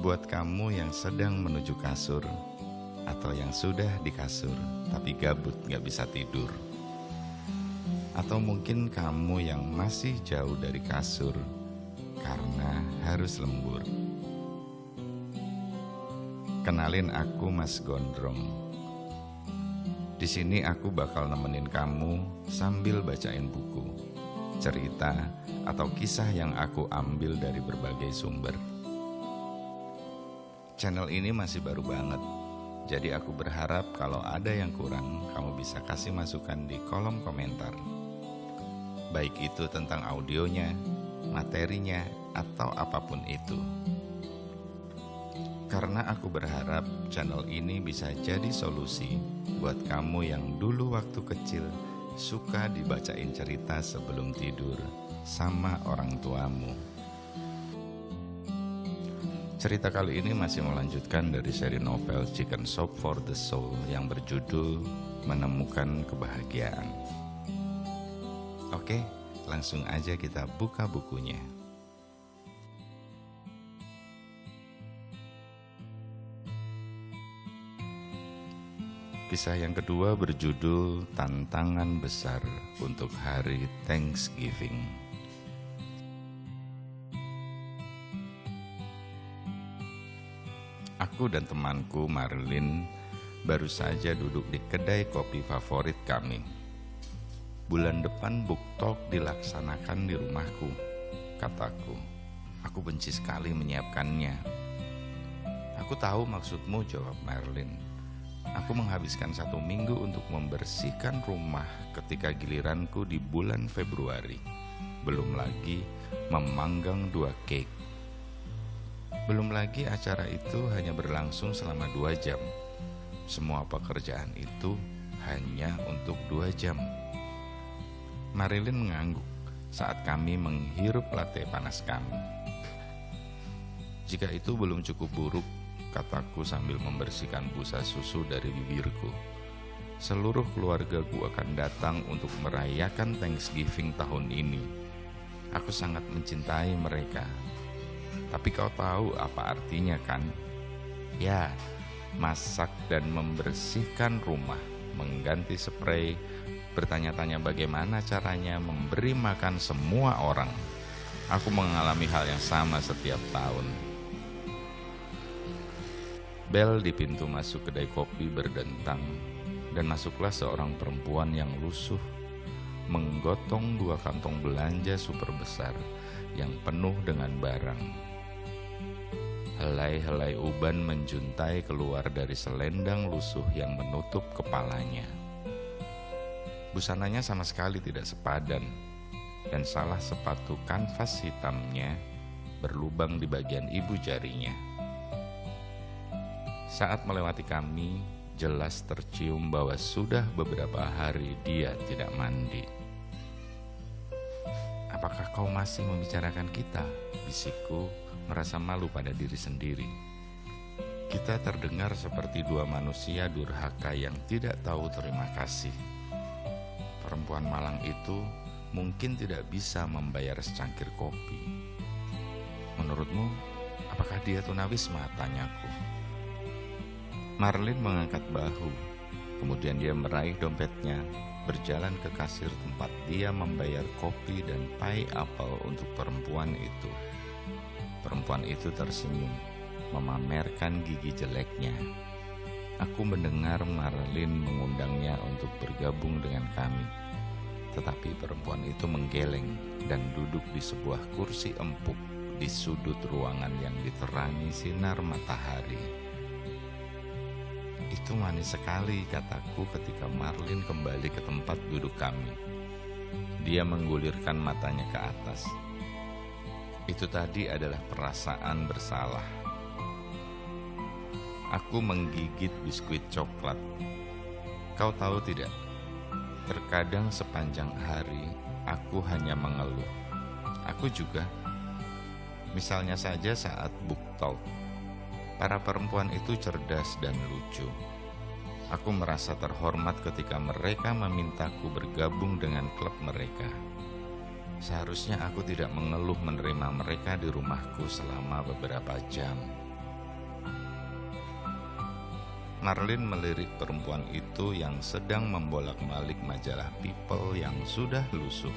Buat kamu yang sedang menuju kasur, atau yang sudah di kasur tapi gabut gak bisa tidur, atau mungkin kamu yang masih jauh dari kasur karena harus lembur. Kenalin, aku Mas Gondrong. Di sini aku bakal nemenin kamu sambil bacain buku, cerita, atau kisah yang aku ambil dari berbagai sumber. Channel ini masih baru banget, jadi aku berharap kalau ada yang kurang, kamu bisa kasih masukan di kolom komentar. Baik itu tentang audionya, materinya, atau apapun itu. Karena aku berharap channel ini bisa jadi solusi buat kamu yang dulu waktu kecil suka dibacain cerita sebelum tidur sama orang tuamu. Cerita kali ini masih melanjutkan dari seri novel Chicken Soup for the Soul yang berjudul Menemukan Kebahagiaan. Oke, langsung aja kita buka bukunya. Kisah yang kedua berjudul Tantangan Besar untuk Hari Thanksgiving. Aku dan temanku Marilyn baru saja duduk di kedai kopi favorit kami. Bulan depan book talk dilaksanakan di rumahku, kataku. Aku benci sekali menyiapkannya. Aku tahu maksudmu, jawab Marilyn. Aku menghabiskan 1 minggu untuk membersihkan rumah ketika giliranku di bulan Februari. Belum lagi memanggang 2 cake. Belum lagi acara itu hanya berlangsung selama 2 jam. Semua pekerjaan itu hanya untuk 2 jam. Marilyn mengangguk saat kami menghirup latte panas kami. Jika itu belum cukup buruk, kataku sambil membersihkan busa susu dari bibirku. Seluruh keluargaku akan datang untuk merayakan Thanksgiving tahun ini. Aku sangat mencintai mereka. Tapi kau tahu apa artinya kan? Ya, masak dan membersihkan rumah, mengganti spray, bertanya-tanya bagaimana caranya memberi makan semua orang. Aku mengalami hal yang sama setiap tahun. Bel di pintu masuk kedai kopi berdentang, dan masuklah seorang perempuan yang lusuh, menggotong 2 kantong belanja super besar yang penuh dengan barang. Helai-helai uban menjuntai keluar dari selendang lusuh yang menutup kepalanya. Busananya sama sekali tidak sepadan, dan salah sepatu kanvas hitamnya berlubang di bagian ibu jarinya. Saat melewati kami, jelas tercium bahwa sudah beberapa hari dia tidak mandi. Apakah kau masih membicarakan kita? Bisikku, merasa malu pada diri sendiri. Kita terdengar seperti 2 manusia durhaka yang tidak tahu terima kasih. Perempuan malang itu mungkin tidak bisa membayar secangkir kopi. Menurutmu, apakah dia tunawisma? Tanyaku. Marilyn mengangkat bahu, kemudian dia meraih dompetnya, berjalan ke kasir tempat dia membayar kopi dan pai apel untuk perempuan itu. Perempuan itu tersenyum, memamerkan gigi jeleknya. Aku mendengar Marilyn mengundangnya untuk bergabung dengan kami. Tetapi perempuan itu menggeleng dan duduk di sebuah kursi empuk di sudut ruangan yang diterangi sinar matahari. Itu manis sekali, kataku ketika Marilyn kembali ke tempat duduk kami. Dia menggulirkan matanya ke atas. Itu tadi adalah perasaan bersalah. Aku menggigit biskuit coklat. Kau tahu tidak, terkadang sepanjang hari aku hanya mengeluh. Aku juga. Misalnya saja saat book talk. Para perempuan itu cerdas dan lucu. Aku merasa terhormat ketika mereka memintaku bergabung dengan klub mereka. Seharusnya aku tidak mengeluh menerima mereka di rumahku selama beberapa jam. Marlin melirik perempuan itu yang sedang membolak-balik majalah People yang sudah lusuh.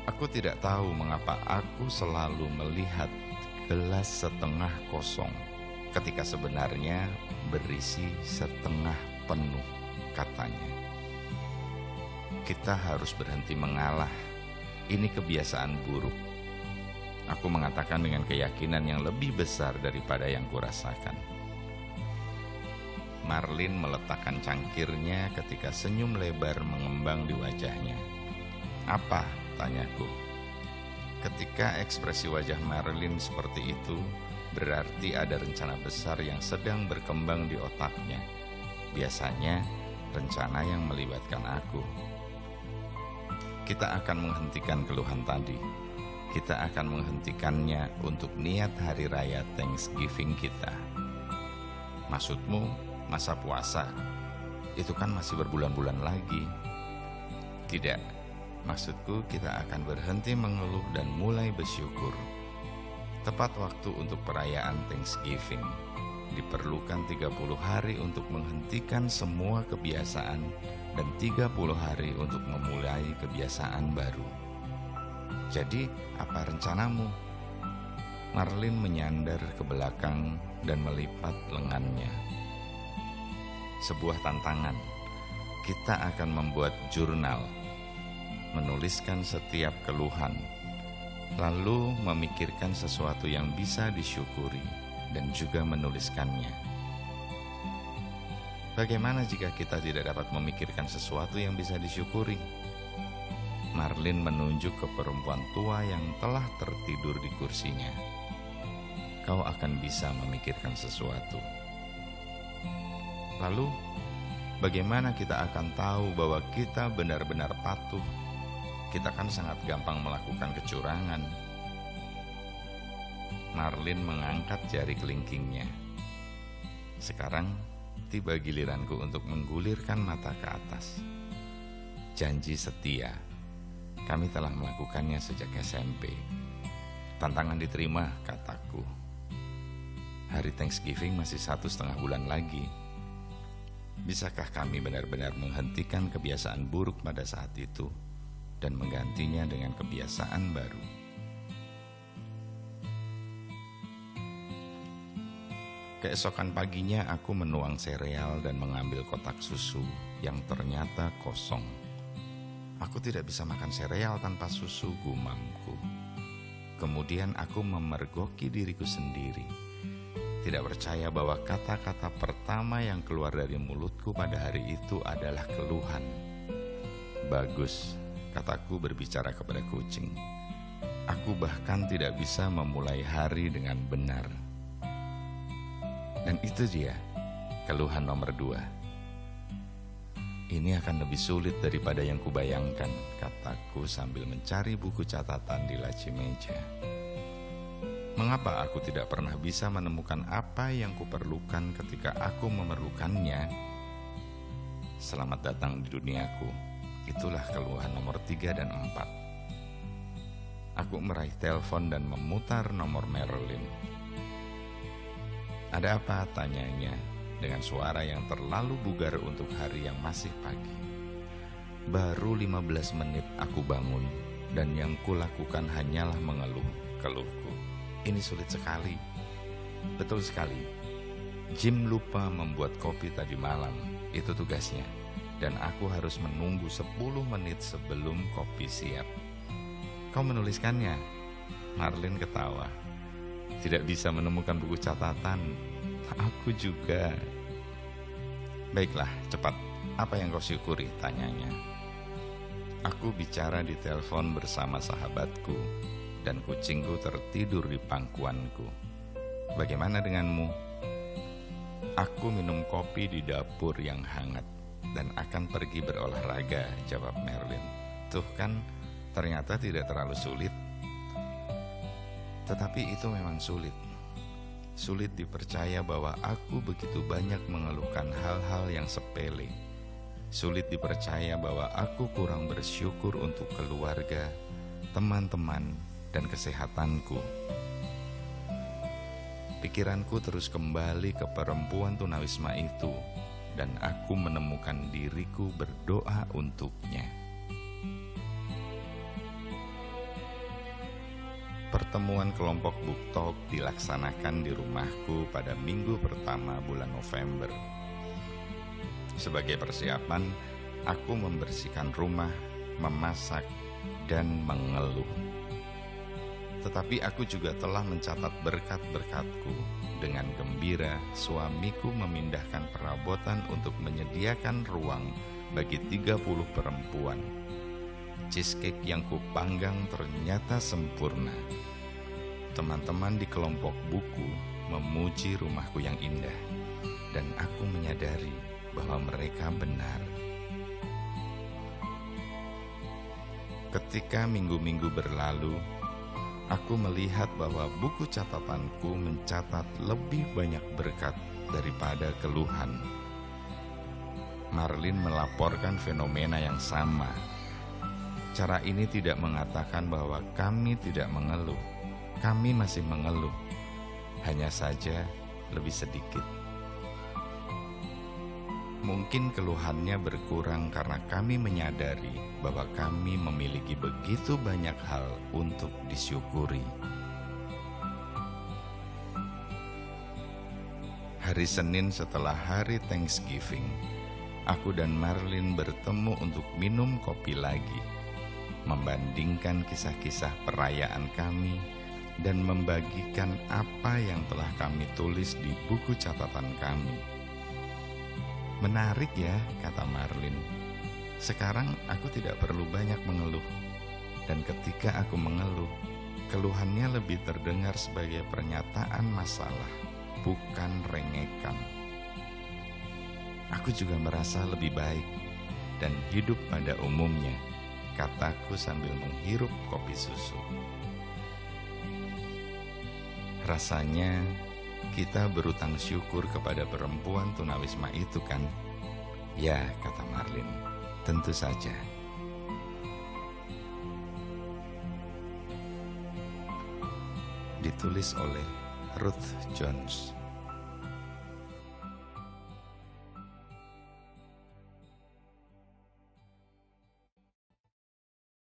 Aku tidak tahu mengapa aku selalu melihat gelas setengah kosong, ketika sebenarnya berisi setengah penuh, katanya. Kita harus berhenti mengalah. Ini kebiasaan buruk. Aku mengatakan dengan keyakinan yang lebih besar daripada yang kurasakan. Marlin meletakkan cangkirnya ketika senyum lebar mengembang di wajahnya. "Apa?" tanyaku. Ketika ekspresi wajah Marlin seperti itu, berarti ada rencana besar yang sedang berkembang di otaknya. Biasanya, rencana yang melibatkan aku. Kita akan menghentikan keluhan tadi. Kita akan menghentikannya untuk niat hari raya Thanksgiving kita. Maksudmu? Masa puasa, itu kan masih berbulan-bulan lagi. Tidak, maksudku kita akan berhenti mengeluh dan mulai bersyukur. Tepat waktu untuk perayaan Thanksgiving. Diperlukan 30 hari untuk menghentikan semua kebiasaan dan 30 hari untuk memulai kebiasaan baru. Jadi, apa rencanamu? Marlin menyandar ke belakang dan melipat lengannya. Sebuah tantangan. Kita akan membuat jurnal, menuliskan setiap keluhan, lalu memikirkan sesuatu yang bisa disyukuri dan juga menuliskannya. Bagaimana jika kita tidak dapat memikirkan sesuatu yang bisa disyukuri? Marlin menunjuk ke perempuan tua yang telah tertidur di kursinya. Kau akan bisa memikirkan sesuatu. Lalu, bagaimana kita akan tahu bahwa kita benar-benar patuh? Kita kan sangat gampang melakukan kecurangan. Marlin mengangkat jari kelingkingnya. Sekarang, tiba giliranku untuk menggulirkan mata ke atas. Janji setia. Kami telah melakukannya sejak SMP. Tantangan diterima, kataku. Hari Thanksgiving masih 1,5 bulan lagi. Bisakah kami benar-benar menghentikan kebiasaan buruk pada saat itu dan menggantinya dengan kebiasaan baru? Keesokan paginya aku menuang sereal dan mengambil kotak susu yang ternyata kosong. Aku tidak bisa makan sereal tanpa susu, gumamku. Kemudian aku memergoki diriku sendiri. Tidak percaya bahwa kata-kata pertama yang keluar dari mulutku pada hari itu adalah keluhan. Bagus, kataku berbicara kepada kucing. Aku bahkan tidak bisa memulai hari dengan benar. Dan itu dia, keluhan nomor 2. Ini akan lebih sulit daripada yang kubayangkan, kataku sambil mencari buku catatan di laci meja. Mengapa aku tidak pernah bisa menemukan apa yang kuperlukan ketika aku memerlukannya? Selamat datang di duniaku. Itulah keluhan nomor 3 dan 4. Aku meraih telepon dan memutar nomor Marilyn. "Ada apa?" tanyanya dengan suara yang terlalu bugar untuk hari yang masih pagi. Baru 15 menit aku bangun dan yang kulakukan hanyalah mengeluh, keluhku. Ini sulit sekali. Betul sekali. Jim lupa membuat kopi tadi malam. Itu tugasnya. Dan aku harus menunggu 10 menit sebelum kopi siap. Kau menuliskannya? Marlin ketawa. Tidak bisa menemukan buku catatan. Aku juga. Baiklah, cepat. Apa yang kau syukuri? Tanyanya. Aku bicara di telepon bersama sahabatku. Dan kucingku tertidur di pangkuanku. Bagaimana denganmu? Aku minum kopi di dapur yang hangat dan akan pergi berolahraga, jawab Marlin. Tuh kan, ternyata tidak terlalu sulit. Tetapi itu memang sulit. Sulit dipercaya bahwa aku begitu banyak mengeluhkan hal-hal yang sepele. Sulit dipercaya bahwa aku kurang bersyukur untuk keluarga, teman-teman, dan kesehatanku. Pikiranku terus kembali ke perempuan tunawisma itu, dan aku menemukan diriku berdoa untuknya. Pertemuan kelompok book talk dilaksanakan di rumahku pada minggu pertama bulan November. Sebagai persiapan, aku membersihkan rumah, memasak, dan mengeluh. Tetapi aku juga telah mencatat berkat-berkatku. Dengan gembira, suamiku memindahkan perabotan untuk menyediakan ruang bagi 30 perempuan. Cheesecake yang kupanggang ternyata sempurna. Teman-teman di kelompok buku memuji rumahku yang indah, dan aku menyadari bahwa mereka benar. Ketika minggu-minggu berlalu, aku melihat bahwa buku catatanku mencatat lebih banyak berkat daripada keluhan. Marlin melaporkan fenomena yang sama. Cara ini tidak mengatakan bahwa kami tidak mengeluh. Kami masih mengeluh, hanya saja lebih sedikit. Mungkin keluhannya berkurang karena kami menyadari bahwa kami memiliki begitu banyak hal untuk disyukuri. Hari Senin setelah hari Thanksgiving, aku dan Marlin bertemu untuk minum kopi lagi, membandingkan kisah-kisah perayaan kami, dan membagikan apa yang telah kami tulis di buku catatan kami. Menarik ya, kata Marlin. Sekarang aku tidak perlu banyak mengeluh. Dan ketika aku mengeluh, keluhannya lebih terdengar sebagai pernyataan masalah, bukan rengekan. Aku juga merasa lebih baik dan hidup pada umumnya, kataku sambil menghirup kopi susu. Rasanya kita berutang syukur kepada perempuan tunawisma itu kan? Ya, kata Marlin, tentu saja. Ditulis oleh Ruth Jones.